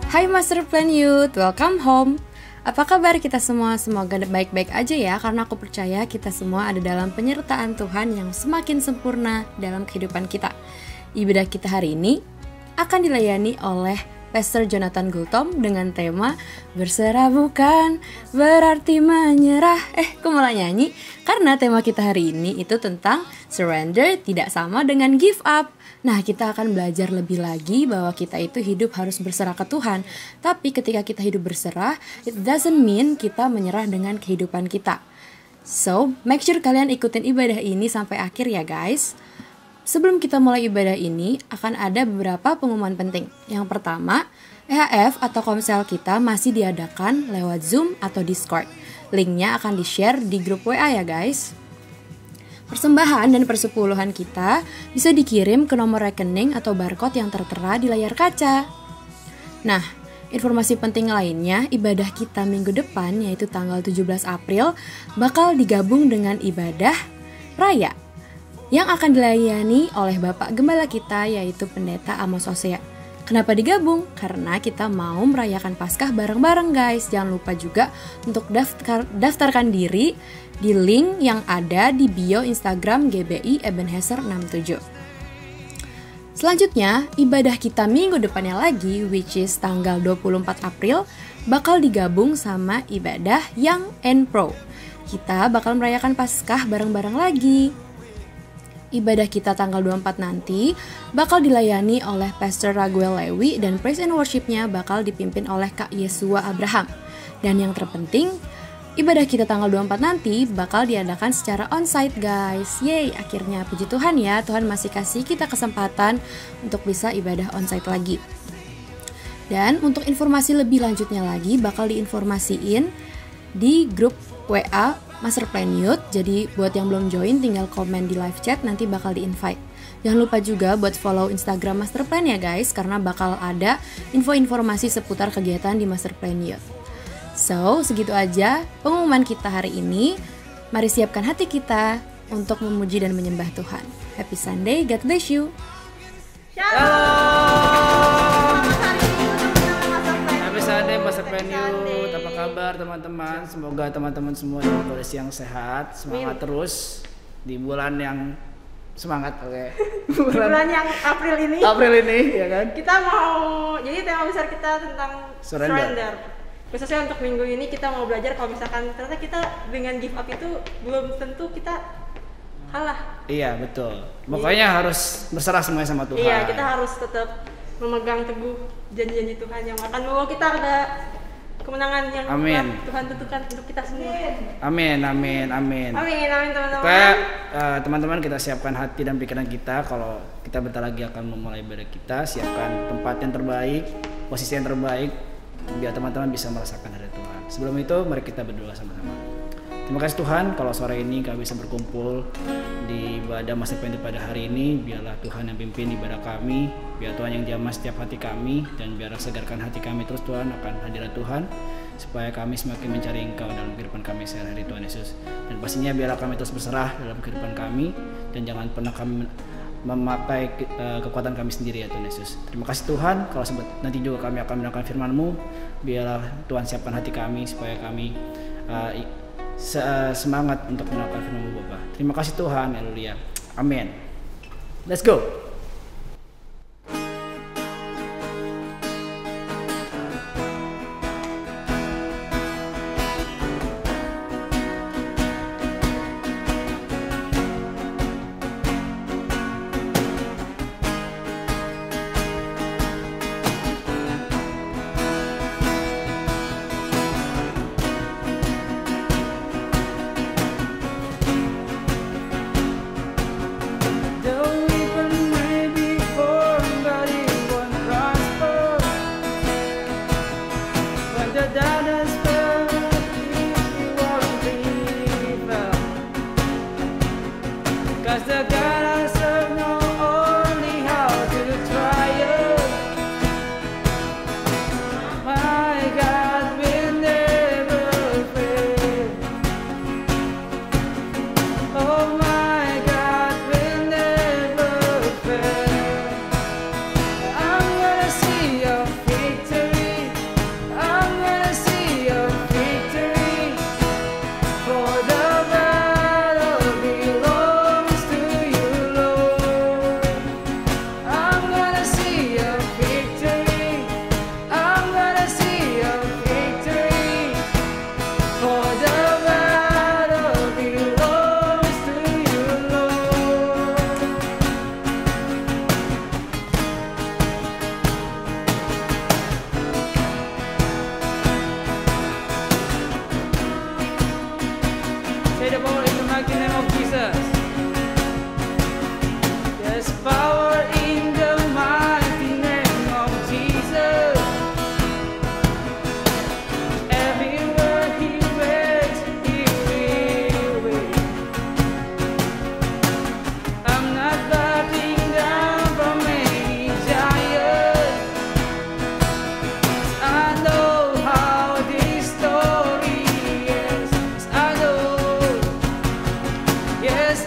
Hai Master Plan Youth, welcome home. Apa kabar kita semua? Semoga baik-baik aja ya, karena aku percaya kita semua ada dalam penyertaan Tuhan yang semakin sempurna dalam kehidupan kita. Ibadah kita hari ini akan dilayani oleh Pastor Jonathan Gultom dengan tema Berserah bukan berarti menyerah. Kok malah nyanyi? Karena tema kita hari ini itu tentang surrender tidak sama dengan give up. Nah, kita akan belajar lebih lagi bahwa kita itu hidup harus berserah ke Tuhan. Tapi ketika kita hidup berserah, it doesn't mean kita menyerah dengan kehidupan kita. So, make sure kalian ikutin ibadah ini sampai akhir ya guys. Sebelum kita mulai ibadah ini, akan ada beberapa pengumuman penting. Yang pertama, EHF atau komsel kita masih diadakan lewat Zoom atau Discord. Linknya akan di-share di grup WA ya guys. Persembahan dan persepuluhan kita bisa dikirim ke nomor rekening atau barcode yang tertera di layar kaca. Nah, informasi penting lainnya, ibadah kita minggu depan yaitu tanggal 17 April bakal digabung dengan ibadah raya yang akan dilayani oleh Bapak Gembala kita yaitu Pendeta Amos Hosea. Kenapa digabung? Karena kita mau merayakan Paskah bareng-bareng guys. Jangan lupa juga untuk daftarkan diri di link yang ada di bio Instagram GBI Ebenezer 67. Selanjutnya, ibadah kita minggu depannya lagi, which is tanggal 24 April, bakal digabung sama ibadah Young and Pro. Kita bakal merayakan Paskah bareng-bareng lagi. Ibadah kita tanggal 24 nanti bakal dilayani oleh Pastor Raguel Lewi dan praise and worship-nya bakal dipimpin oleh Kak Yesua Abraham. Dan yang terpenting, ibadah kita tanggal 24 nanti bakal diadakan secara onsite guys. Yeay, akhirnya puji Tuhan ya, Tuhan masih kasih kita kesempatan untuk bisa ibadah onsite lagi. Dan untuk informasi lebih lanjutnya lagi bakal diinformasiin di grup WA Master Plan Youth. Jadi buat yang belum join tinggal komen di live chat, nanti bakal di-invite. Jangan lupa juga buat follow Instagram Master Plan ya guys, karena bakal ada info-informasi seputar kegiatan di Master Plan Youth. So, segitu aja pengumuman kita hari ini. Mari siapkan hati kita untuk memuji dan menyembah Tuhan. Happy Sunday, God bless you. Shalom. Happy Sunday Master Plan Youth. Apa kabar teman-teman? Semoga teman-teman semua dalam kondisi yang sehat, semangat terus di bulan yang semangat. Oke. Bulan yang April ini. April ini, ya kan? Kita mau, jadi tema besar kita tentang surrender. Khususnya untuk minggu ini kita mau belajar kalau misalkan ternyata kita dengan give up itu belum tentu kita kalah. Iya, betul. Pokoknya harus berserah semuanya sama Tuhan. Iya, kita harus tetap memegang teguh janji-janji Tuhan yang akan membawa kita ke kemenangan yang Tuhan tentukan untuk kita semua. Amin. Amin teman-teman. Kayak teman-teman kita siapkan hati dan pikiran kita kalau kita bentar lagi akan memulai ibadah kita. Siapkan tempat yang terbaik, posisi yang terbaik, biar teman-teman bisa merasakan dari Tuhan. Sebelum itu, mari kita berdoa sama-sama. Terima kasih Tuhan kalau sore ini kami bisa berkumpul di ibadah Master Plan pada hari ini. Biarlah Tuhan yang pimpin ibadah kami, biar Tuhan yang jamah setiap hati kami, dan biar segarkan hati kami terus Tuhan akan hadirat Tuhan, supaya kami semakin mencari Engkau dalam kehidupan kami sehari-hari Tuhan Yesus. Dan pastinya biarlah kami terus berserah dalam kehidupan kami, dan jangan pernah kami memakai kekuatan kami sendiri ya Tuhan Yesus. Terima kasih Tuhan, kalau nanti juga kami akan mendengarkan firman-Mu, biarlah Tuhan siapkan hati kami supaya kami semangat untuk mendengarkan firman-Mu Bapa. Terima kasih Tuhan, haleluya. Amin. Let's go.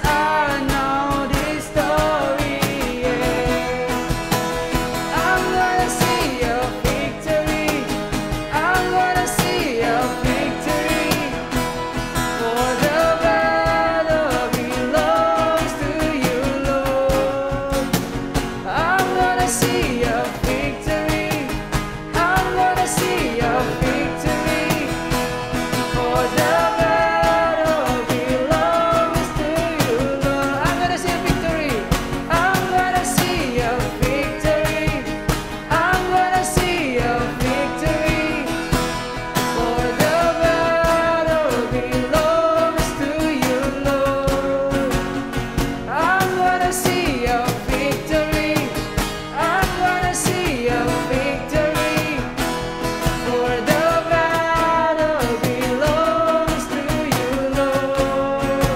I know this story, yeah. I'm gonna see your victory. I'm gonna see your victory. For the battle belongs to you, Lord. I'm gonna see your victory. I'm gonna see your victory. For the battle belongs to you, Lord. I'm gonna see your victory. I'm gonna see your victory. I'm gonna see your victory. For the battle belongs to you, Lord. I'm gonna see your victory. I'm gonna see your victory. For the battle belongs to you, Lord.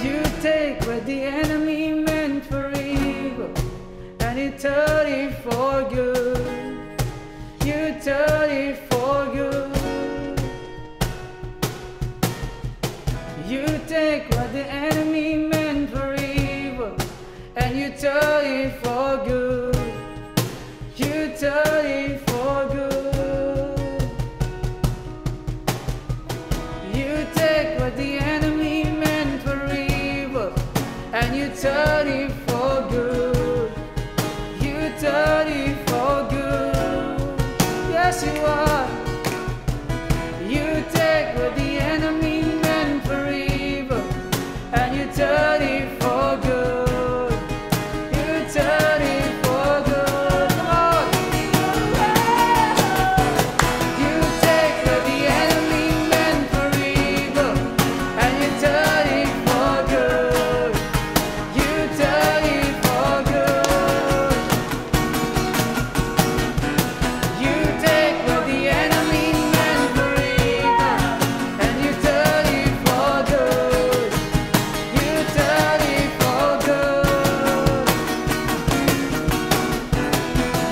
You take what the enemy meant for evil, and you turn it for good. You turn it for good. You take what the enemy meant for evil, and you turn it for good. You turn it for good. You take what the enemy meant for evil, and you turn it for good. You turn it for good. Yes, you are. You take what the enemy meant for evil, and you turn it for good. You turn it for good. Come on. You take what the enemy meant for evil, and you turn it for good. You turn it for good. You take what the enemy meant for evil, and you turn it for good. You turn it for good.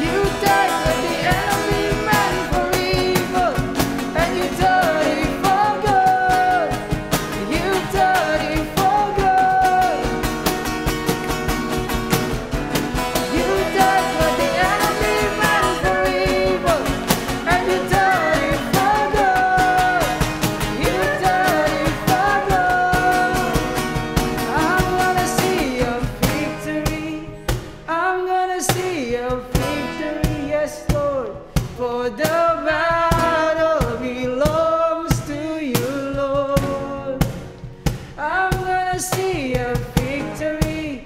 You take what the enemy meant for evil, and you turn it for good. You turn it for good. You take what the enemy meant for evil, and you turn it for good. You turn it for good. I'm gonna see your victory. I'm gonna see your victory, yes, Lord. For the battle belongs to you, Lord. I'm gonna see your victory.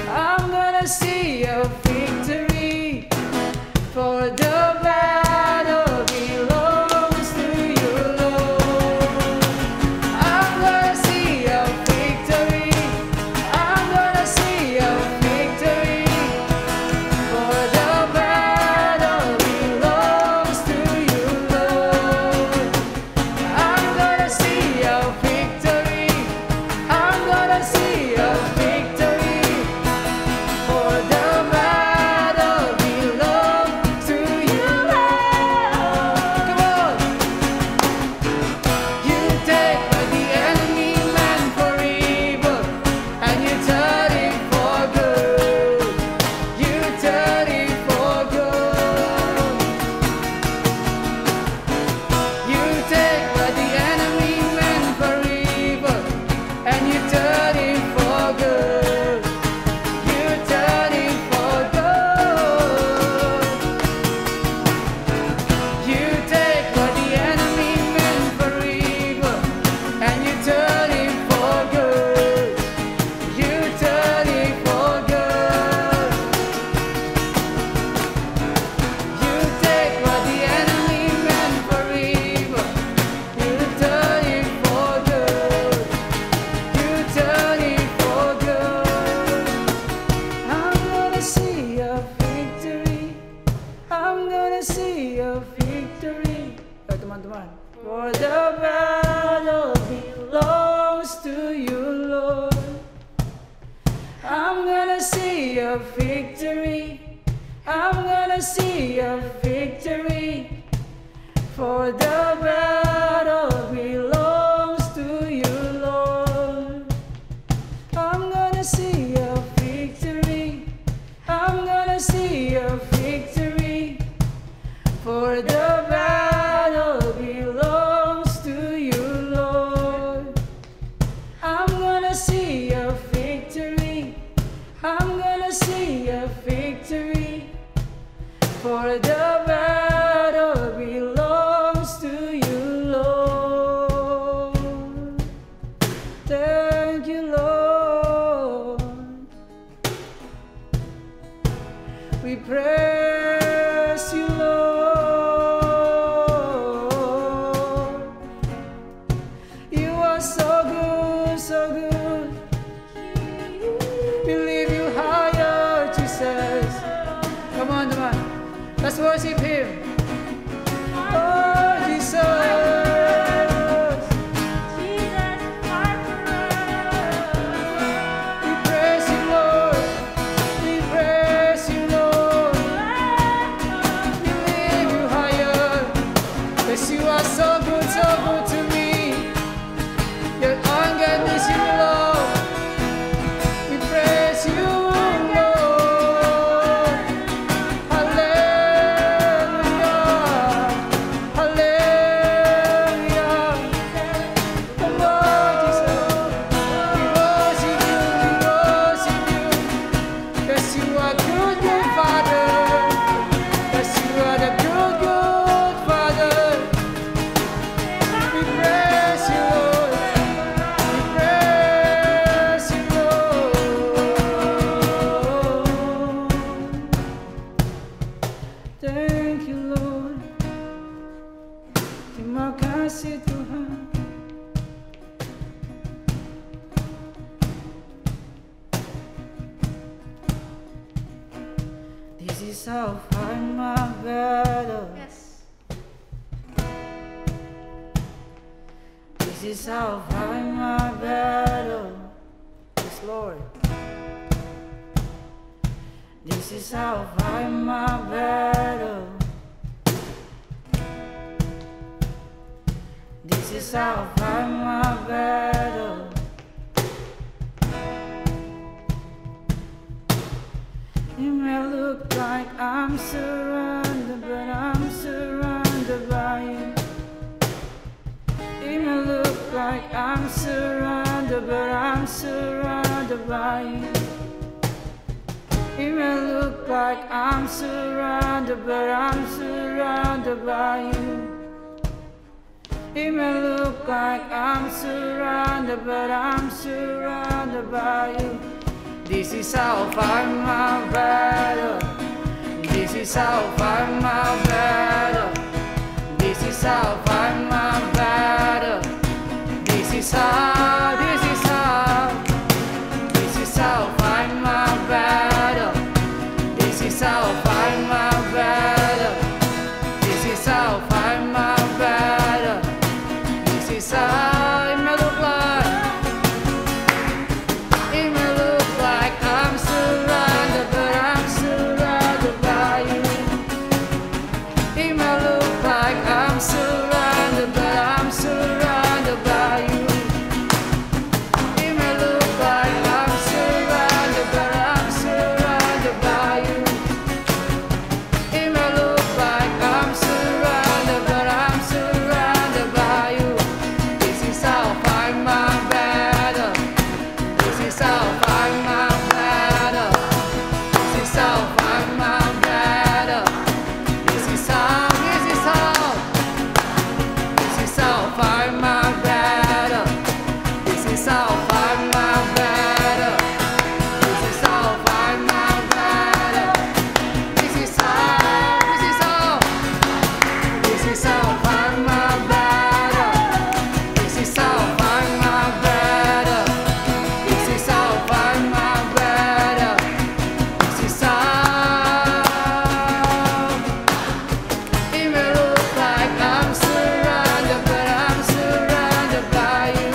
I'm gonna see your victory. For the battle belongs to you, Lord. I'm gonna see your victory. I'm gonna see your victory. For the battle belongs to you, Lord. I'm gonna see your victory. I'm gonna see your victory. For the battle belongs to you, Lord. Come on. You take what the enemy meant for evil, and you turn it for good. You turn it for good. You take what the enemy meant for evil, and you turn it for good. You turn it for good. You take what the enemy meant for evil, and you turn it for good. You turn it for good. You take what the enemy meant for evil, you turn it for good. You turn it for good. I'm gonna see your victory. I'm gonna see your victory. Teman-teman. For the battle belongs to you, Lord. I'm gonna see your victory. I'm gonna see your victory. For the battle belongs to you, Lord. gonna see a victory. I'm gonna see a victory. For the battle belongs to you, Lord. Thank you, Lord. We praise you, Lord. You are so good, so good. We lift you higher, Jesus. Come on, come on. Let's worship Him. Oh, Jesus. You are so good to me. Your anger is you, Lord. We praise you, Lord. Hallelujah, hallelujah. Come on, Jesus. We worship you, 'cause you are good, good Father. 'Cause you are the good, good Father. Thank you, Lord. Terima kasih Tuhan. This is how I fight my battle. Yes. This is how I fight my battle. Yes, Lord. This is how I fight my battle. This is how I fight my battle. It may look like I'm surrounded, but I'm surrounded by you. It may look like I'm surrounded, but I'm surrounded by you. It may look like I'm surrounded, but I'm surrounded by you. It may look like I'm surrounded, but I'm surrounded by you. This is how I fight my battle. This is how I fight my battle. This is how I fight my battle. This is how, this is how, this is how I fight my battle. This is how I fight my battle. This is how I fight my battle. This is how it may look like. It may look like I'm surrounded, but I'm surrounded by you. It may look like I'm surrounded, but I'm surrounded by you. It may look like I'm surrounded, but I'm surrounded by you. It may look like I'm surrounded, but I'm surrounded by you. This is how I fight my battle. This is how I fight my battle. This is how I fight my battle. This is how, this is how, this is how I fight my battle. This is how I fight my battle. This is how I fight my battle. This is how, this is how, this is how I fight my battle. This is how I fight my battle. This is how I fight my battle. This is how. It may look like I'm surrounded, but I'm surrounded by you.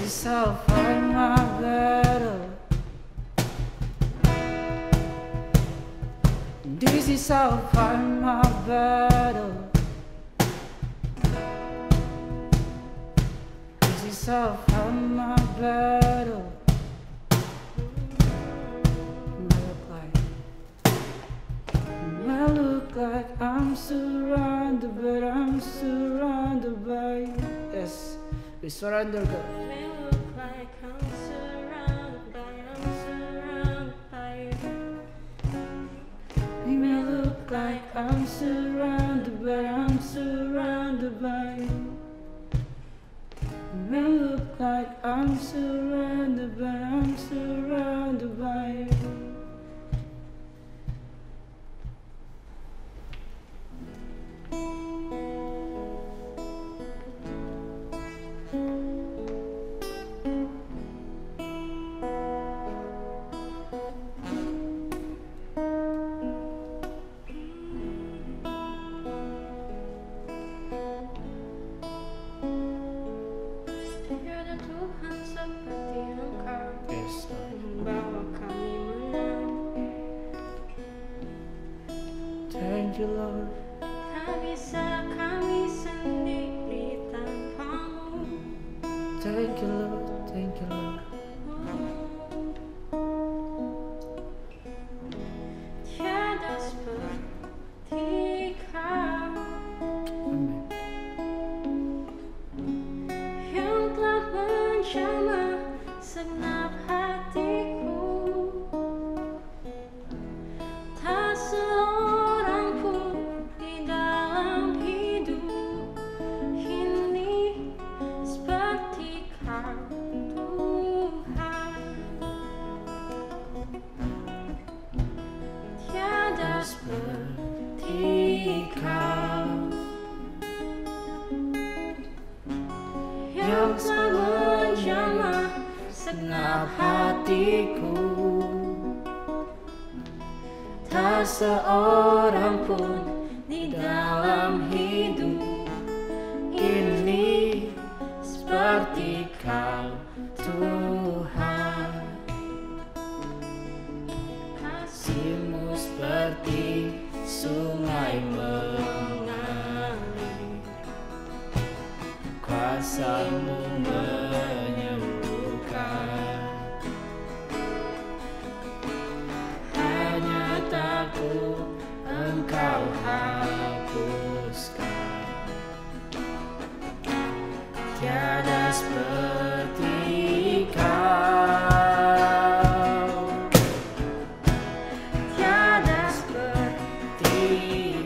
is how I fight my battle. This is how I fight my battle. This is how I fight my battle. I look like I'm surrounded, but I'm surrounded by you. Yes, we surrender God. May look like I'm surrounded by you. It may look like I'm surrounded, but I'm surrounded by you. It may look like I'm surrounded, but I'm surrounded by you. Tiada Tuhan seperti Engkau Yes, membawa kami menang. thank you, Lord. Tak bisa kami sendiri tanpamu. Thank you, Lord. Thank you, Lord. Tiada seperti Kau Amen. yang telah menjamah segenap hatiku. Tak seorang pun di dalam hidup ini seperti Kau, Tuhan. Tiada seperti Kau yang telah menjamah segenap hatiku. Tak seorang pun di dalam hidup ini seperti Kau, Tuhan. Kasih-Mu seperti sungai mengalir, kuasa-Mu menyembuhkan. Hanya takut Engkau hapuskan. Tiada seperti Kau. Tiada seperti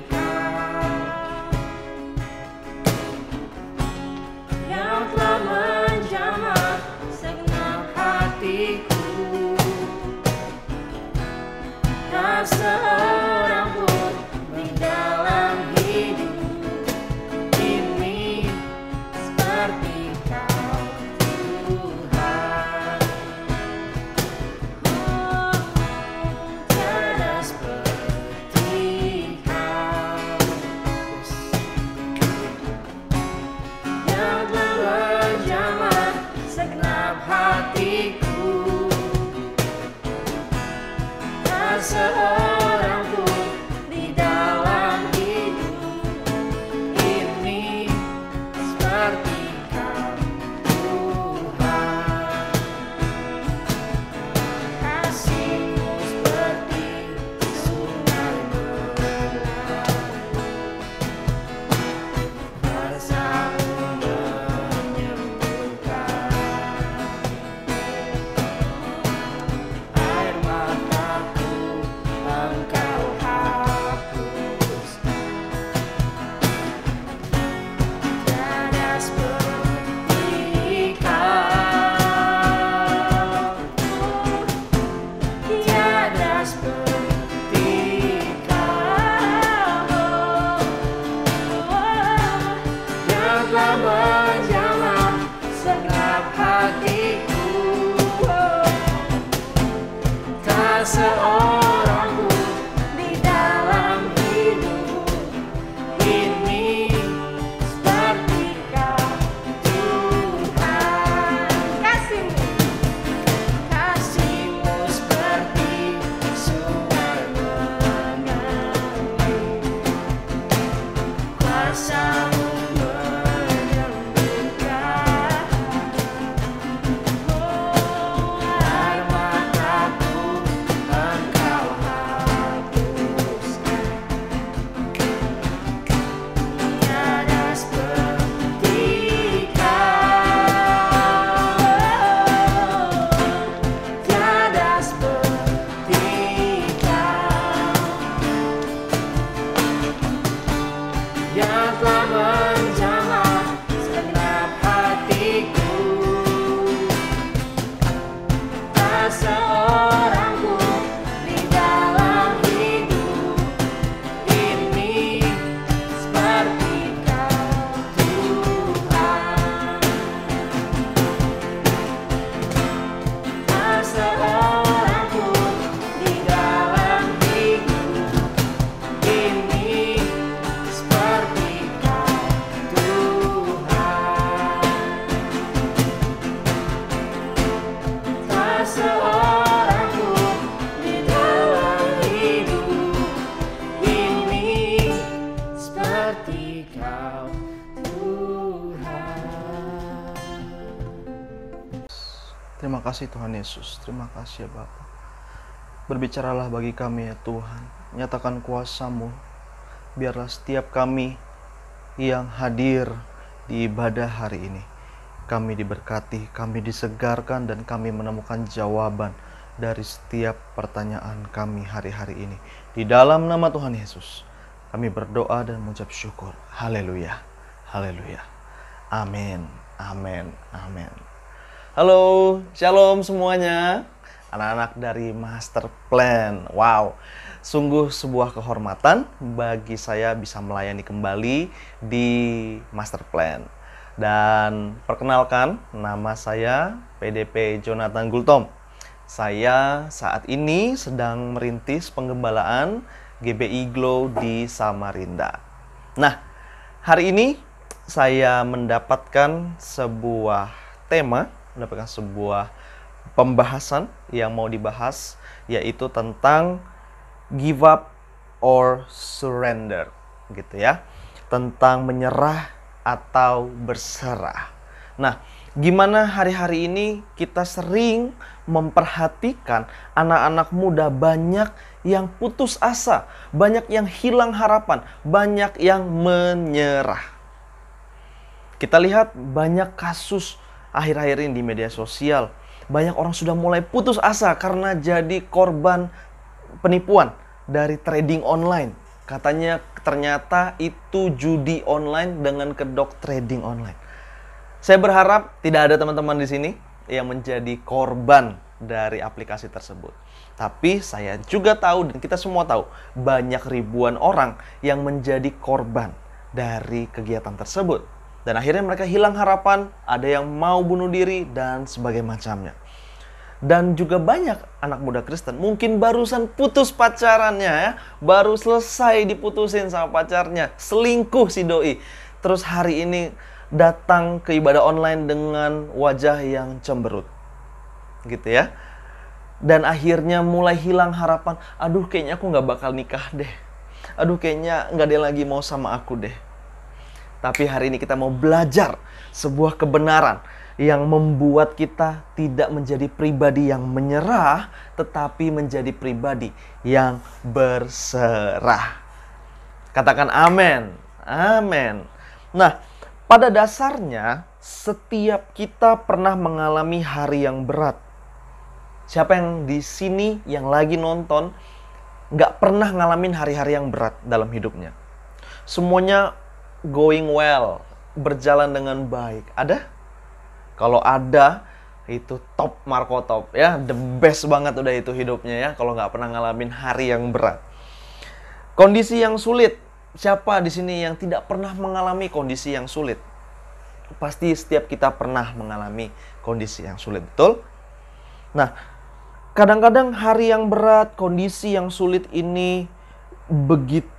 Kau yang telah menjamah segenap hatiku. Tak seorang pun di dalam hidup ini seperti Kau, Tuhan. Oh, tiada seperti Kau yang telah menjamah segenap hatiku. Tak seorang pun di dalam hidup ini seperti Kau, Tuhan. Kasih-Mu seperti sungai mengalir, kuasa-Mu menyembuhkan. Air mataku Terima kasih Tuhan Yesus. Terima kasih ya Bapa. Berbicaralah bagi kami ya Tuhan. Nyatakan kuasa-Mu. Biarlah setiap kami yang hadir di ibadah hari ini, kami diberkati, kami disegarkan, dan kami menemukan jawaban dari setiap pertanyaan kami hari-hari ini. Di dalam nama Tuhan Yesus, kami berdoa dan mengucap syukur. Haleluya. Haleluya. Amin. Amin. Amin. Halo, shalom semuanya. Anak-anak dari Master Plan. Wow, sungguh sebuah kehormatan bagi saya bisa melayani kembali di Master Plan. Dan perkenalkan, nama saya PDP Jonathan Gultom. Saya saat ini sedang merintis penggembalaan GBI Glow di Samarinda. Nah, hari ini saya mendapatkan sebuah pembahasan yang mau dibahas, yaitu tentang give up or surrender, gitu ya. Tentang menyerah atau berserah. Nah, gimana hari-hari ini kita sering memperhatikan anak-anak muda banyak yang putus asa, banyak yang hilang harapan, banyak yang menyerah. Kita lihat banyak kasus akhir-akhir ini di media sosial. Banyak orang sudah mulai putus asa karena jadi korban penipuan dari trading online. Katanya ternyata itu judi online dengan kedok trading online. Saya berharap tidak ada teman-teman di sini yang menjadi korban dari aplikasi tersebut. Tapi saya juga tahu dan kita semua tahu banyak ribuan orang yang menjadi korban dari kegiatan tersebut. Dan akhirnya mereka hilang harapan, ada yang mau bunuh diri, dan sebagainya macamnya. Dan juga banyak anak muda Kristen, mungkin barusan putus pacarannya ya, baru selesai diputusin sama pacarnya, selingkuh si doi. Terus hari ini datang ke ibadah online dengan wajah yang cemberut. Gitu ya. Dan akhirnya mulai hilang harapan, aduh kayaknya aku gak bakal nikah deh. Aduh kayaknya gak ada yang lagi mau sama aku deh. Tapi hari ini kita mau belajar sebuah kebenaran yang membuat kita tidak menjadi pribadi yang menyerah, tetapi menjadi pribadi yang berserah. Katakan amin. Amin. Nah, pada dasarnya setiap kita pernah mengalami hari yang berat. Siapa yang di sini yang lagi nonton nggak pernah ngalamin hari-hari yang berat dalam hidupnya? Semuanya going well, berjalan dengan baik. Ada? Kalau ada, itu top Marco top ya, the best banget udah itu hidupnya ya, kalau nggak pernah ngalamin hari yang berat. Kondisi yang sulit, siapa di sini yang tidak pernah mengalami kondisi yang sulit? Pasti setiap kita pernah mengalami kondisi yang sulit, betul? Nah, kadang-kadang hari yang berat, kondisi yang sulit ini begitu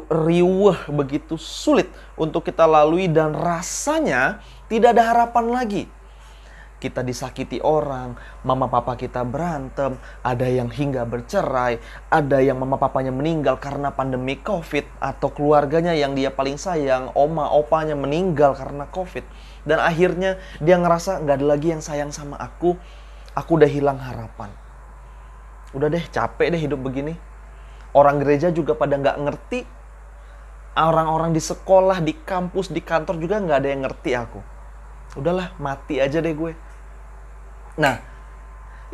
riuh, begitu sulit untuk kita lalui, dan rasanya tidak ada harapan lagi. Kita disakiti orang, mama papa kita berantem, ada yang hingga bercerai, ada yang mama papanya meninggal karena pandemi COVID, atau keluarganya yang dia paling sayang, oma opanya meninggal karena COVID. Dan akhirnya dia ngerasa nggak ada lagi yang sayang sama aku udah hilang harapan. Udah deh, capek deh hidup begini. Orang gereja juga pada nggak ngerti. Orang-orang di sekolah, di kampus, di kantor juga nggak ada yang ngerti aku. Udahlah, mati aja deh gue. Nah,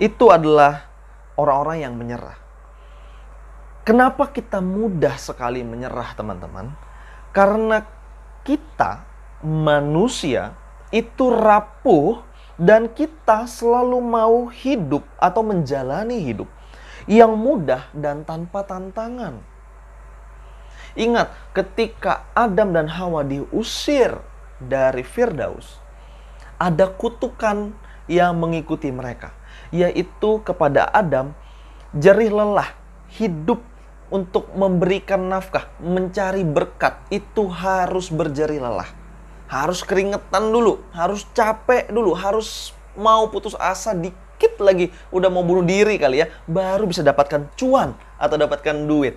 itu adalah orang-orang yang menyerah. Kenapa kita mudah sekali menyerah, teman-teman? Karena kita, manusia, itu rapuh, dan kita selalu mau hidup atau menjalani hidup yang mudah dan tanpa tantangan. Ingat, ketika Adam dan Hawa diusir dari Firdaus, ada kutukan yang mengikuti mereka, yaitu kepada Adam, jerih lelah, hidup untuk memberikan nafkah, mencari berkat, itu harus berjerih lelah. Harus keringetan dulu, harus capek dulu, harus mau putus asa dikit lagi, udah mau bunuh diri kali ya, baru bisa dapatkan cuan atau dapatkan duit.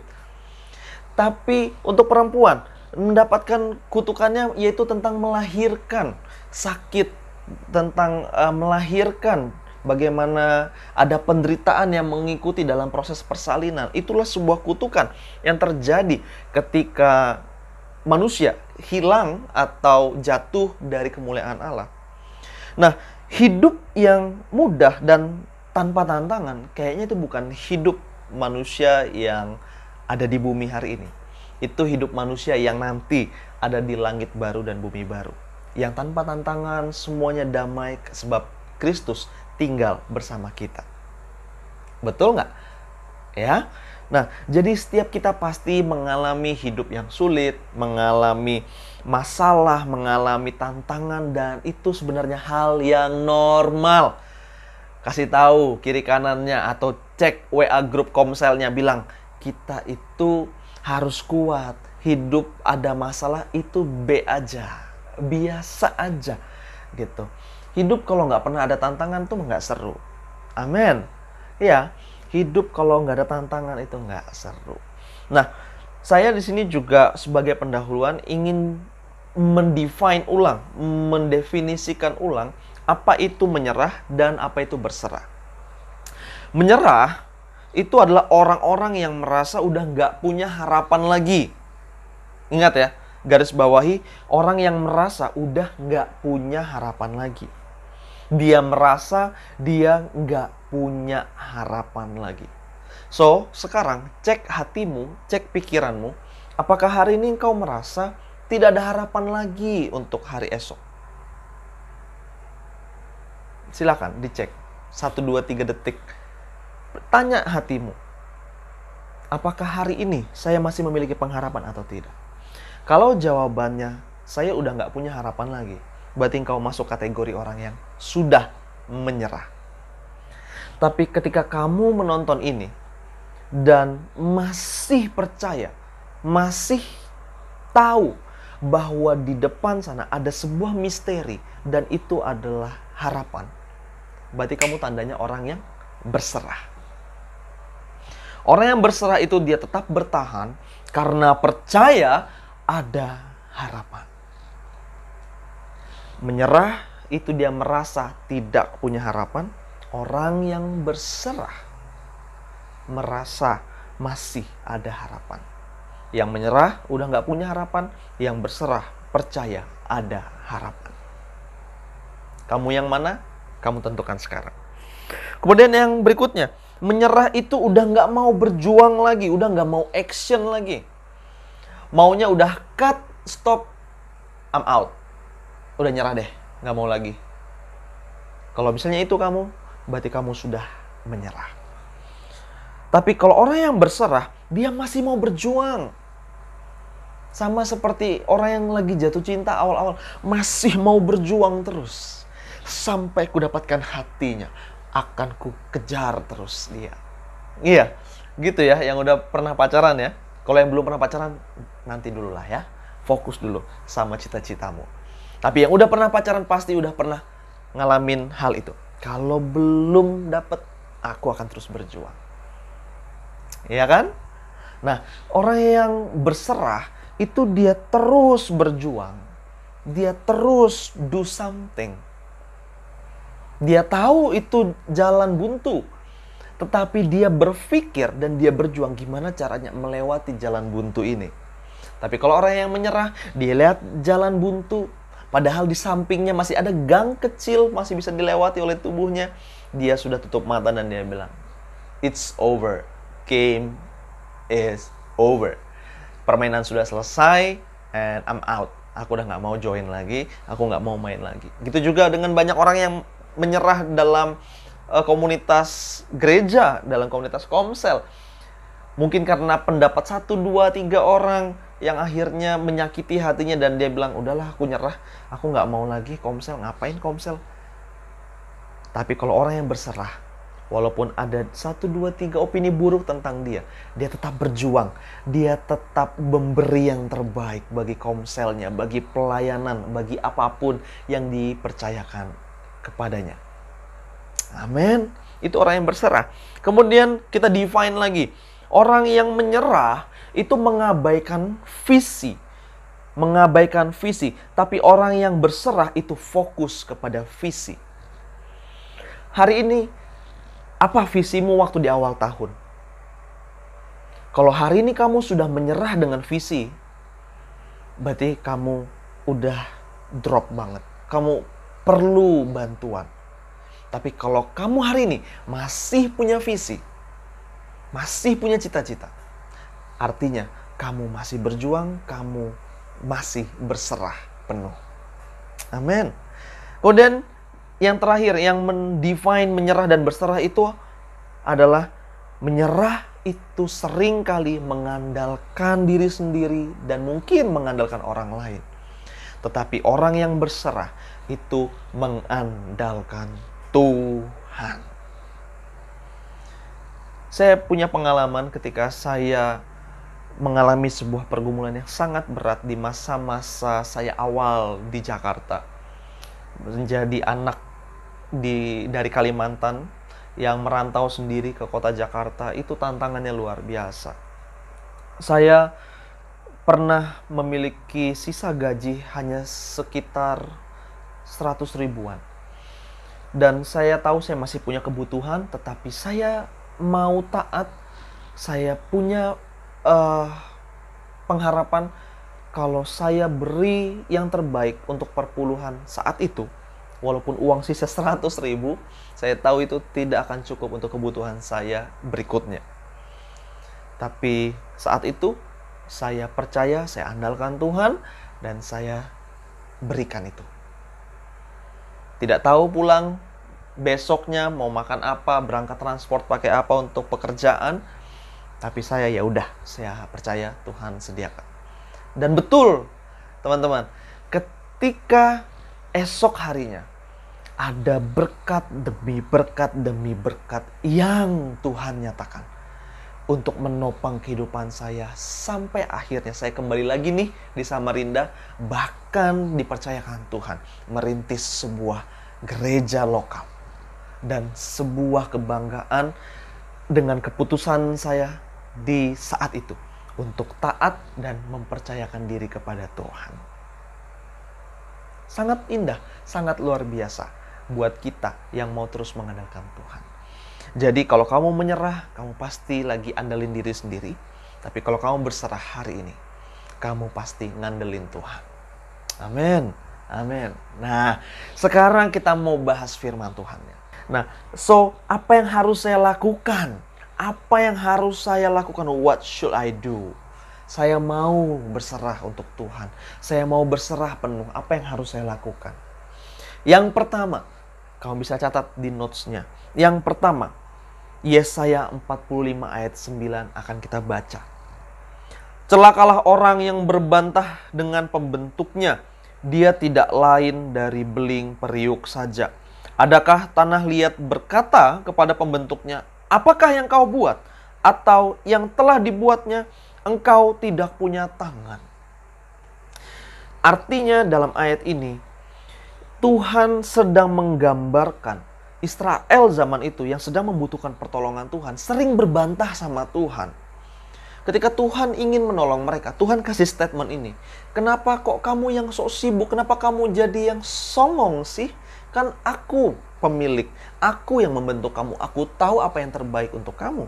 Tapi untuk perempuan, mendapatkan kutukannya yaitu tentang melahirkan, sakit, tentang melahirkan, bagaimana ada penderitaan yang mengikuti dalam proses persalinan. Itulah sebuah kutukan yang terjadi ketika manusia hilang atau jatuh dari kemuliaan Allah. Nah, hidup yang mudah dan tanpa tantangan, kayaknya itu bukan hidup manusia yang ada di bumi hari ini. Itu hidup manusia yang nanti ada di langit baru dan bumi baru. Yang tanpa tantangan, semuanya damai sebab Kristus tinggal bersama kita. Betul nggak? Ya. Nah, jadi setiap kita pasti mengalami hidup yang sulit, mengalami masalah, mengalami tantangan, dan itu sebenarnya hal yang normal. Kasih tahu kiri kanannya atau cek WA grup Komselnya, bilang kita itu harus kuat. Hidup ada masalah itu B aja, biasa aja gitu. Hidup kalau nggak pernah ada tantangan tuh nggak seru. Amin. Ya, hidup kalau nggak ada tantangan itu nggak seru. Nah, saya di sini juga sebagai pendahuluan ingin mendefinisikan ulang apa itu menyerah dan apa itu berserah. Menyerah itu adalah orang-orang yang merasa udah nggak punya harapan lagi. Ingat ya, garis bawahi, orang yang merasa udah nggak punya harapan lagi. Dia merasa dia nggak punya harapan lagi. So, sekarang cek hatimu, cek pikiranmu. Apakah hari ini engkau merasa tidak ada harapan lagi untuk hari esok? Silakan dicek. 1, 2, 3 detik. Tanya hatimu. Apakah hari ini saya masih memiliki pengharapan atau tidak? Kalau jawabannya, saya udah nggak punya harapan lagi, berarti engkau masuk kategori orang yang sudah menyerah. Tapi ketika kamu menonton ini dan masih percaya, masih tahu bahwa di depan sana ada sebuah misteri dan itu adalah harapan, berarti kamu tandanya orang yang berserah. Orang yang berserah itu dia tetap bertahan karena percaya ada harapan. Menyerah itu dia merasa tidak punya harapan. Orang yang berserah merasa masih ada harapan. Yang menyerah udah nggak punya harapan. Yang berserah percaya ada harapan. Kamu yang mana? Kamu tentukan sekarang. Kemudian yang berikutnya, menyerah itu udah nggak mau berjuang lagi, udah nggak mau action lagi. Maunya udah cut, stop, I'm out. Udah nyerah deh, nggak mau lagi. Kalau misalnya itu kamu, berarti kamu sudah menyerah. Tapi kalau orang yang berserah, dia masih mau berjuang. Sama seperti orang yang lagi jatuh cinta awal-awal, masih mau berjuang terus. Sampai ku dapatkan hatinya, akan ku kejar terus dia. Iya, gitu ya, yang udah pernah pacaran ya. Kalau yang belum pernah pacaran, nanti dulu lah ya. Fokus dulu sama cita-citamu. Tapi yang udah pernah pacaran pasti udah pernah ngalamin hal itu. Kalau belum dapet, aku akan terus berjuang. Iya kan? Nah, orang yang berserah itu dia terus berjuang. Dia terus do something. Dia tahu itu jalan buntu. Tetapi dia berpikir dan dia berjuang gimana caranya melewati jalan buntu ini. Tapi kalau orang yang menyerah, dia lihat jalan buntu, padahal di sampingnya masih ada gang kecil, masih bisa dilewati oleh tubuhnya. Dia sudah tutup mata dan dia bilang, it's over, game is over. Permainan sudah selesai, and I'm out. Aku udah gak mau join lagi, aku gak mau main lagi. Gitu juga dengan banyak orang yang menyerah dalam komunitas gereja, dalam komunitas Komsel. Mungkin karena pendapat 1, 2, 3 orang yang akhirnya menyakiti hatinya dan dia bilang, udahlah aku nyerah, aku nggak mau lagi Komsel, ngapain Komsel. Tapi kalau orang yang berserah, walaupun ada 1, 2, 3 opini buruk tentang dia, dia tetap berjuang, dia tetap memberi yang terbaik bagi Komselnya, bagi pelayanan, bagi apapun yang dipercayakan kepadanya. Amin. Itu orang yang berserah. Kemudian kita define lagi. Orang yang menyerah itu mengabaikan visi. Mengabaikan visi. Tapi orang yang berserah itu fokus kepada visi. hari ini apa visimu waktu di awal tahun? Kalau hari ini kamu sudah menyerah dengan visi, berarti kamu udah drop banget. Kamu perlu bantuan. Tapi kalau kamu hari ini masih punya visi, masih punya cita-cita, artinya kamu masih berjuang, kamu masih berserah penuh. Amin. Kemudian yang terakhir, yang mendefine menyerah dan berserah itu adalah menyerah itu seringkali mengandalkan diri sendiri dan mungkin mengandalkan orang lain. Tetapi orang yang berserah itu mengandalkan Tuhan. Saya punya pengalaman ketika saya mengalami sebuah pergumulan yang sangat berat di masa-masa saya awal di Jakarta. Menjadi anak dari Kalimantan yang merantau sendiri ke kota Jakarta, itu tantangannya luar biasa. Saya pernah memiliki sisa gaji hanya sekitar 100 ribuan. Dan saya tahu saya masih punya kebutuhan, tetapi saya mau taat. Saya punya pengharapan kalau saya beri yang terbaik untuk perpuluhan saat itu, walaupun uang sisa 100 ribu, saya tahu itu tidak akan cukup untuk kebutuhan saya berikutnya. Tapi saat itu, saya percaya, saya andalkan Tuhan, dan saya berikan itu. Tidak tahu pulang besoknya mau makan apa, berangkat transport pakai apa untuk pekerjaan. Tapi saya ya udah, saya percaya Tuhan sediakan. Dan betul, teman-teman, ketika esok harinya ada berkat demi berkat demi berkat yang Tuhan nyatakan untuk menopang kehidupan saya sampai akhirnya saya kembali lagi nih di Samarinda, bahkan dipercayakan Tuhan merintis sebuah gereja lokal. Dan sebuah kebanggaan dengan keputusan saya di saat itu untuk taat dan mempercayakan diri kepada Tuhan. Sangat indah, sangat luar biasa buat kita yang mau terus mengandalkan Tuhan. Jadi kalau kamu menyerah, kamu pasti lagi andalin diri sendiri. Tapi kalau kamu berserah hari ini, kamu pasti ngandelin Tuhan. Amin. Amin. Nah, sekarang kita mau bahas firman Tuhannya. Nah, apa yang harus saya lakukan? Apa yang harus saya lakukan? What should I do? Saya mau berserah untuk Tuhan. Saya mau berserah penuh. Apa yang harus saya lakukan? Yang pertama, kamu bisa catat di notes-nya. Yang pertama, Yesaya 45 ayat 9 akan kita baca. Celakalah orang yang berbantah dengan pembentuknya. Dia tidak lain dari beling periuk saja. Adakah tanah liat berkata kepada pembentuknya, apakah yang kau buat? Atau yang telah dibuatnya, engkau tidak punya tangan. Artinya dalam ayat ini, Tuhan sedang menggambarkan Israel zaman itu yang sedang membutuhkan pertolongan Tuhan, sering berbantah sama Tuhan. Ketika Tuhan ingin menolong mereka, Tuhan kasih statement ini. Kenapa kok kamu yang sok sibuk? Kenapa kamu jadi yang songong sih? Kan aku pemilik, aku yang membentuk kamu. Aku tahu apa yang terbaik untuk kamu.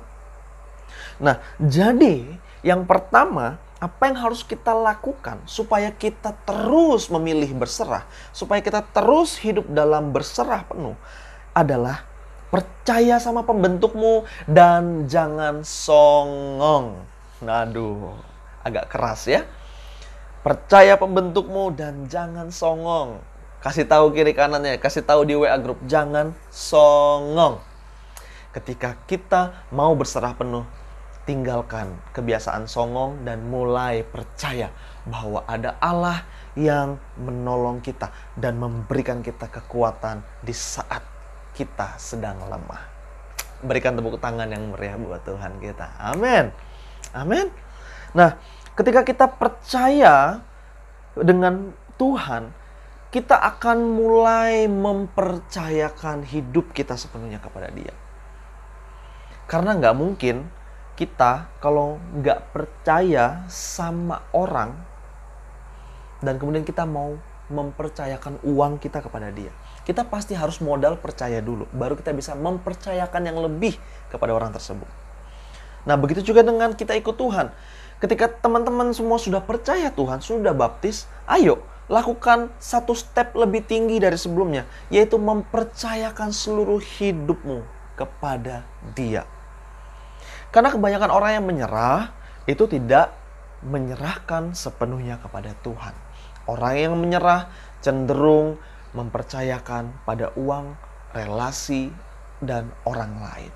Nah, jadi yang pertama, apa yang harus kita lakukan supaya kita terus memilih berserah, supaya kita terus hidup dalam berserah penuh, adalah percaya sama pembentukmu dan jangan songong. Aduh, agak keras ya. Percaya pembentukmu dan jangan songong. Kasih tahu kiri kanannya, kasih tahu di WA group, jangan songong. Ketika kita mau berserah penuh, tinggalkan kebiasaan songong dan mulai percaya bahwa ada Allah yang menolong kita dan memberikan kita kekuatan di saat kita sedang lemah. Berikan tepuk tangan yang meriah buat Tuhan kita. Amin. Amin. Nah, ketika kita percaya dengan Tuhan, kita akan mulai mempercayakan hidup kita sepenuhnya kepada Dia. Karena nggak mungkin kita kalau nggak percaya sama orang dan kemudian kita mau mempercayakan uang kita kepada Dia. kita pasti harus modal percaya dulu. Baru kita bisa mempercayakan yang lebih kepada orang tersebut. Nah, begitu juga dengan kita ikut Tuhan. Ketika teman-teman semua sudah percaya Tuhan, sudah baptis, ayo lakukan satu step lebih tinggi dari sebelumnya, yaitu mempercayakan seluruh hidupmu kepada Dia. Karena kebanyakan orang yang menyerah, itu tidak menyerahkan sepenuhnya kepada Tuhan. Orang yang menyerah cenderung mempercayakan pada uang, relasi, dan orang lain.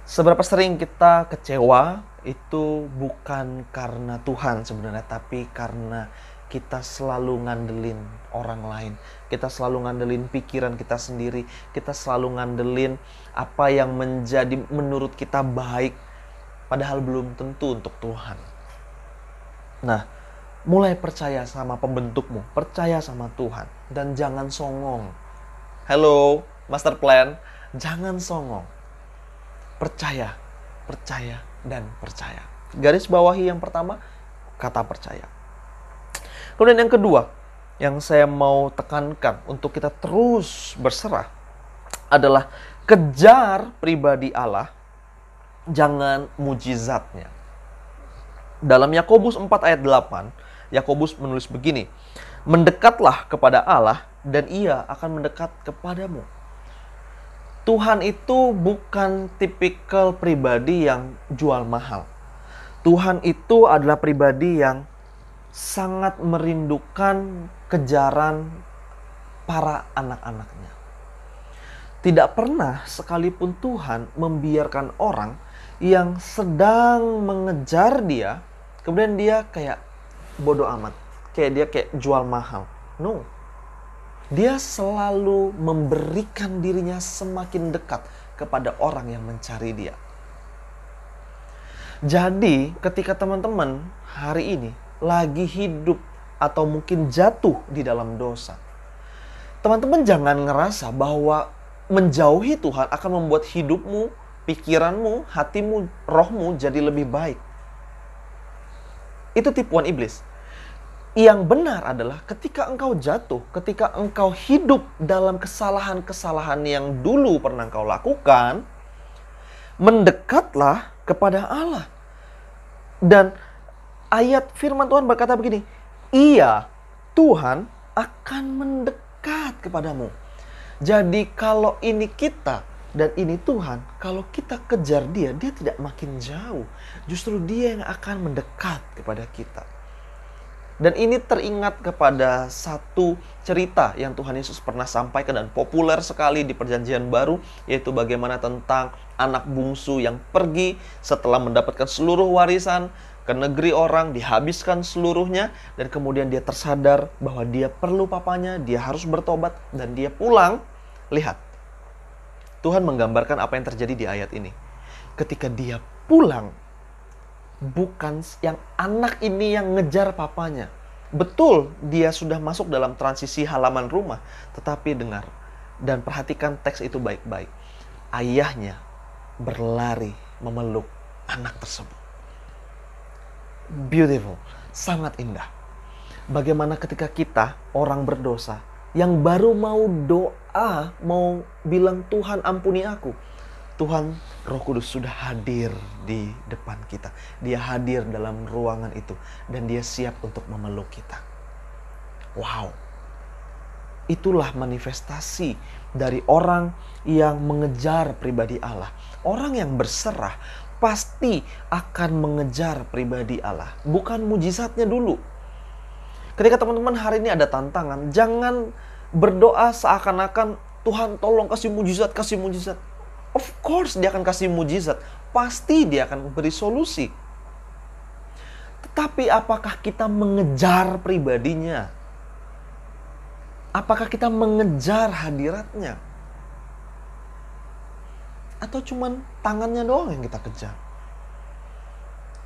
Seberapa sering kita kecewa, itu bukan karena Tuhan sebenarnya, tapi karena kita selalu ngandelin orang lain. Kita selalu ngandelin pikiran kita sendiri. Kita selalu ngandelin apa yang menjadi menurut kita baik, padahal belum tentu untuk Tuhan. Nah, mulai percaya sama pembentukmu, percaya sama Tuhan, dan jangan songong. Hello, master plan, jangan songong. Percaya, percaya, dan percaya. Garis bawahi yang pertama, kata percaya. Kemudian yang kedua, yang saya mau tekankan untuk kita terus berserah adalah kejar pribadi Allah, jangan mujizatnya. Dalam Yakobus 4 ayat 8, Yakobus menulis begini, mendekatlah kepada Allah dan Ia akan mendekat kepadamu. Tuhan itu bukan tipikal pribadi yang jual mahal. Tuhan itu adalah pribadi yang sangat merindukan kejaran para anak-anaknya. Tidak pernah sekalipun Tuhan membiarkan orang yang sedang mengejar Dia, kemudian dia kayak bodoh amat, kayak dia kayak jual mahal. No. Dia selalu memberikan dirinya semakin dekat kepada orang yang mencari Dia. Jadi, ketika teman-teman hari ini lagi hidup atau mungkin jatuh di dalam dosa, teman-teman jangan ngerasa bahwa menjauhi Tuhan akan membuat hidupmu, pikiranmu, hatimu, rohmu jadi lebih baik. Itu tipuan iblis. Yang benar adalah ketika engkau jatuh, ketika engkau hidup dalam kesalahan-kesalahan yang dulu pernah engkau lakukan, mendekatlah kepada Allah. Dan ayat firman Tuhan berkata begini, Ia, Tuhan, akan mendekat kepadamu. Jadi kalau ini kita dan ini Tuhan, kalau kita kejar Dia, Dia tidak makin jauh. Justru Dia yang akan mendekat kepada kita. Dan ini teringat kepada satu cerita yang Tuhan Yesus pernah sampaikan dan populer sekali di Perjanjian Baru, yaitu bagaimana tentang anak bungsu yang pergi setelah mendapatkan seluruh warisan ke negeri orang, dihabiskan seluruhnya, dan kemudian dia tersadar bahwa dia perlu papanya, dia harus bertobat, dan dia pulang. Lihat, Tuhan menggambarkan apa yang terjadi di ayat ini. Ketika dia pulang, bukan yang anak ini yang ngejar papanya. Betul, dia sudah masuk dalam transisi halaman rumah. Tetapi dengar dan perhatikan teks itu baik-baik. Ayahnya berlari memeluk anak tersebut. Beautiful, sangat indah. Bagaimana ketika kita, orang berdosa, yang baru mau doa, mau bilang Tuhan ampuni aku, Tuhan Roh Kudus sudah hadir di depan kita. Dia hadir dalam ruangan itu. Dan Dia siap untuk memeluk kita. Wow. Itulah manifestasi dari orang yang mengejar pribadi Allah. Orang yang berserah pasti akan mengejar pribadi Allah. Bukan mujizatnya dulu. Ketika teman-teman hari ini ada tantangan, jangan berdoa seakan-akan Tuhan tolong kasih mujizat, kasih mujizat. Of course dia akan kasih mujizat. Pasti dia akan memberi solusi. Tetapi apakah kita mengejar pribadinya? Apakah kita mengejar hadiratnya? Atau cuman tangannya doang yang kita kejar?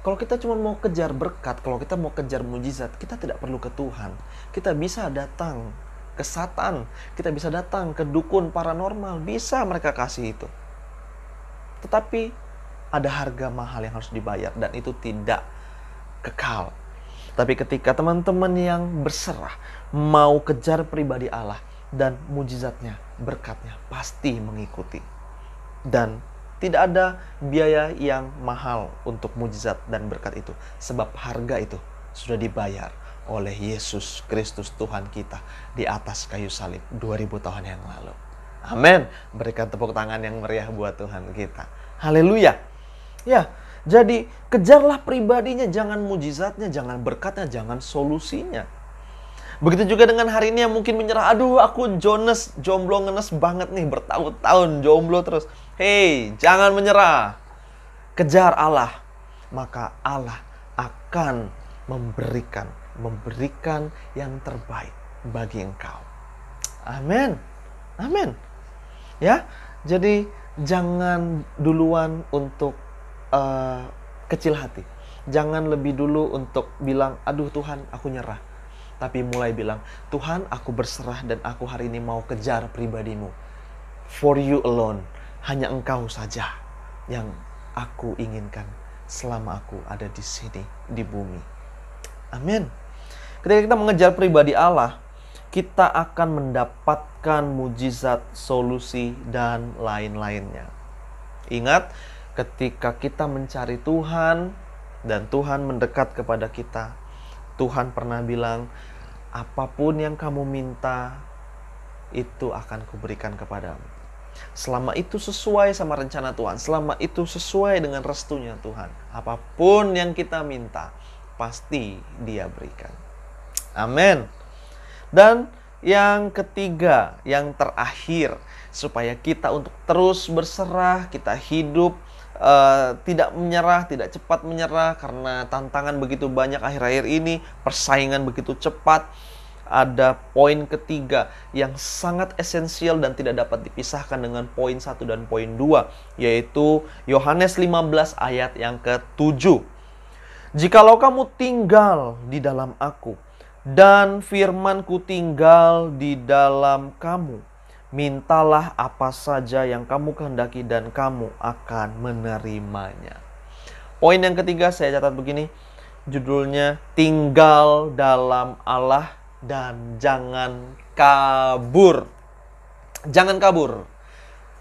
Kalau kita cuma mau kejar berkat, kalau kita mau kejar mujizat, kita tidak perlu ke Tuhan. Kita bisa datang ke Satan, kita bisa datang ke dukun paranormal, bisa mereka kasih itu. Tetapi ada harga mahal yang harus dibayar dan itu tidak kekal. Tapi ketika teman-teman yang berserah mau kejar pribadi Allah, dan mujizatnya, berkatnya pasti mengikuti. Dan tidak ada biaya yang mahal untuk mujizat dan berkat itu, sebab harga itu sudah dibayar oleh Yesus Kristus Tuhan kita di atas kayu salib 2000 tahun yang lalu. Amin. Berikan tepuk tangan yang meriah buat Tuhan kita. Haleluya. Ya, jadi kejarlah pribadinya, jangan mujizatnya, jangan berkatnya, jangan solusinya. Begitu juga dengan hari ini yang mungkin menyerah, aduh aku jomblo ngenes banget nih, bertahun-tahun jomblo terus. Hei, jangan menyerah. Kejar Allah, maka Allah akan memberikan yang terbaik bagi engkau. Amin. Amin. Ya, jadi jangan duluan untuk kecil hati. Jangan lebih dulu untuk bilang, aduh Tuhan aku nyerah. Tapi mulai bilang, Tuhan aku berserah dan aku hari ini mau kejar pribadimu. For you alone. Hanya engkau saja yang aku inginkan selama aku ada di sini, di bumi. Amin. Ketika kita mengejar pribadi Allah, kita akan mendapatkan mujizat, solusi, dan lain-lainnya. Ingat, ketika kita mencari Tuhan dan Tuhan mendekat kepada kita, Tuhan pernah bilang, apapun yang kamu minta, itu akan kuberikan kepadamu. Selama itu sesuai sama rencana Tuhan, selama itu sesuai dengan restunya Tuhan, apapun yang kita minta, pasti Dia berikan. Amin. Dan yang ketiga, yang terakhir, supaya kita untuk terus berserah, kita hidup tidak menyerah, tidak cepat menyerah karena tantangan begitu banyak akhir-akhir ini, persaingan begitu cepat. Ada poin ketiga yang sangat esensial dan tidak dapat dipisahkan dengan poin 1 dan poin 2, yaitu Yohanes 15 ayat yang ke-7. Jikalau kamu tinggal di dalam aku dan firman-Ku tinggal di dalam kamu, mintalah apa saja yang kamu kehendaki dan kamu akan menerimanya. Poin yang ketiga saya catat begini, judulnya tinggal dalam Allah dan jangan kabur. Jangan kabur.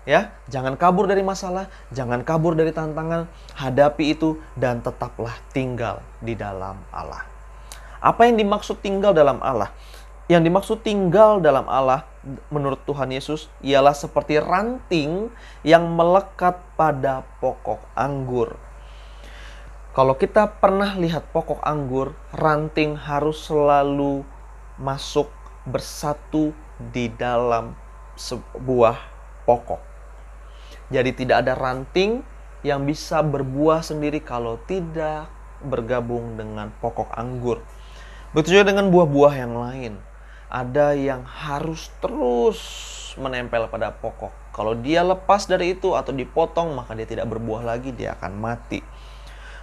Ya, jangan kabur dari masalah, jangan kabur dari tantangan, hadapi itu dan tetaplah tinggal di dalam Allah. Apa yang dimaksud tinggal dalam Allah? Yang dimaksud tinggal dalam Allah menurut Tuhan Yesus ialah seperti ranting yang melekat pada pokok anggur. Kalau kita pernah lihat pokok anggur, ranting harus selalu masuk bersatu di dalam sebuah pokok. Jadi tidak ada ranting yang bisa berbuah sendiri kalau tidak bergabung dengan pokok anggur. Begitu juga dengan buah-buah yang lain. Ada yang harus terus menempel pada pokok. Kalau dia lepas dari itu atau dipotong, maka dia tidak berbuah lagi, dia akan mati.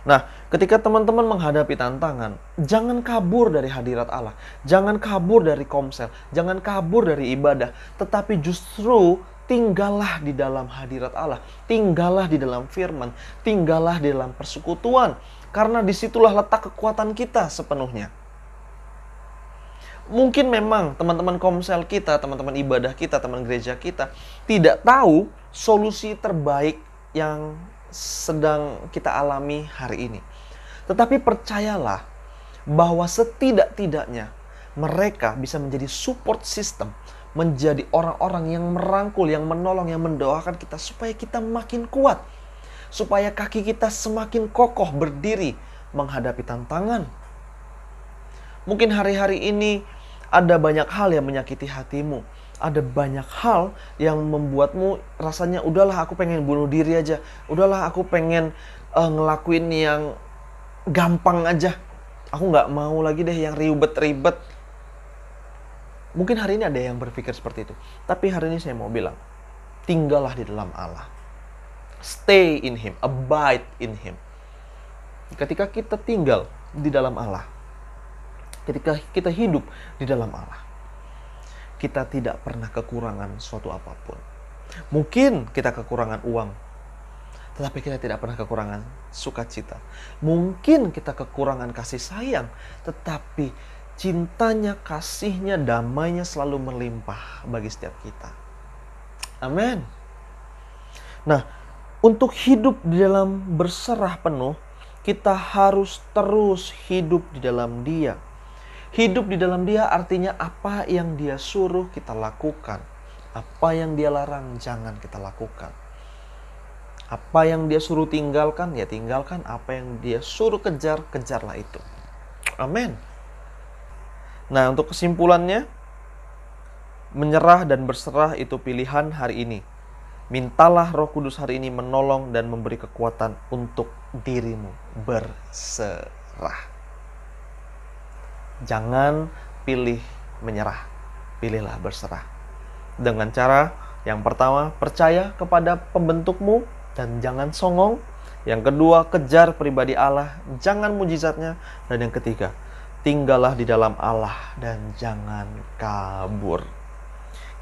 Nah, ketika teman-teman menghadapi tantangan, jangan kabur dari hadirat Allah. Jangan kabur dari komsel. Jangan kabur dari ibadah. Tetapi justru tinggallah di dalam hadirat Allah. Tinggallah di dalam firman. Tinggallah di dalam persekutuan. Karena disitulah letak kekuatan kita sepenuhnya. Mungkin memang teman-teman komsel kita, teman-teman ibadah kita, teman gereja kita tidak tahu solusi terbaik yang sedang kita alami hari ini. Tetapi percayalah bahwa setidak-tidaknya mereka bisa menjadi support system, menjadi orang-orang yang merangkul, yang menolong, yang mendoakan kita supaya kita makin kuat, supaya kaki kita semakin kokoh berdiri menghadapi tantangan. Mungkin hari-hari ini ada banyak hal yang menyakiti hatimu. Ada banyak hal yang membuatmu rasanya, udahlah aku pengen bunuh diri aja. Udahlah aku pengen ngelakuin yang gampang aja. Aku nggak mau lagi deh yang ribet-ribet. Mungkin hari ini ada yang berpikir seperti itu. Tapi hari ini saya mau bilang, tinggallah di dalam Allah. Stay in Him, abide in Him. Ketika kita tinggal di dalam Allah, ketika kita hidup di dalam Allah, kita tidak pernah kekurangan suatu apapun. Mungkin kita kekurangan uang, tetapi kita tidak pernah kekurangan sukacita. Mungkin kita kekurangan kasih sayang, tetapi cintanya, kasihnya, damainya selalu melimpah bagi setiap kita. Amin. Nah, untuk hidup di dalam berserah penuh, kita harus terus hidup di dalam Dia. Hidup di dalam Dia artinya apa yang Dia suruh kita lakukan. Apa yang Dia larang jangan kita lakukan. Apa yang Dia suruh tinggalkan, ya tinggalkan. Apa yang Dia suruh kejar, kejarlah itu. Amin. Nah, untuk kesimpulannya, menyerah dan berserah itu pilihan hari ini. Mintalah Roh Kudus hari ini menolong dan memberi kekuatan untuk dirimu berserah. Jangan pilih menyerah, pilihlah berserah. Dengan cara yang pertama, percaya kepada pembentukmu dan jangan songong. Yang kedua, kejar pribadi Allah, jangan mujizatnya. Dan yang ketiga, tinggallah di dalam Allah dan jangan kabur.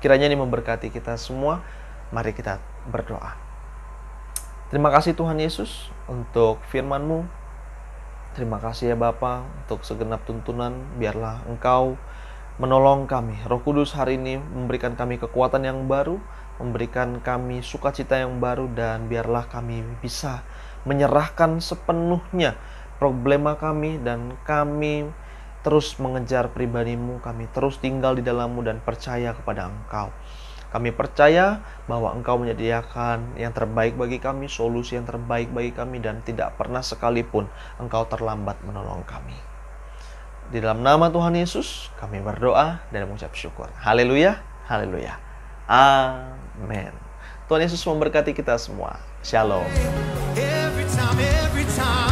Kiranya ini memberkati kita semua. Mari kita berdoa. Terima kasih Tuhan Yesus untuk firman-Mu. Terima kasih ya Bapa untuk segenap tuntunan. Biarlah Engkau menolong kami. Roh Kudus hari ini memberikan kami kekuatan yang baru, memberikan kami sukacita yang baru, dan biarlah kami bisa menyerahkan sepenuhnya problema kami, dan kami terus mengejar pribadi-Mu, kami terus tinggal di dalam-Mu dan percaya kepada Engkau. Kami percaya bahwa Engkau menyediakan yang terbaik bagi kami, solusi yang terbaik bagi kami, dan tidak pernah sekalipun Engkau terlambat menolong kami. Di dalam nama Tuhan Yesus, kami berdoa dan mengucap syukur. Haleluya, haleluya. Amin. Tuhan Yesus memberkati kita semua. Shalom. Every time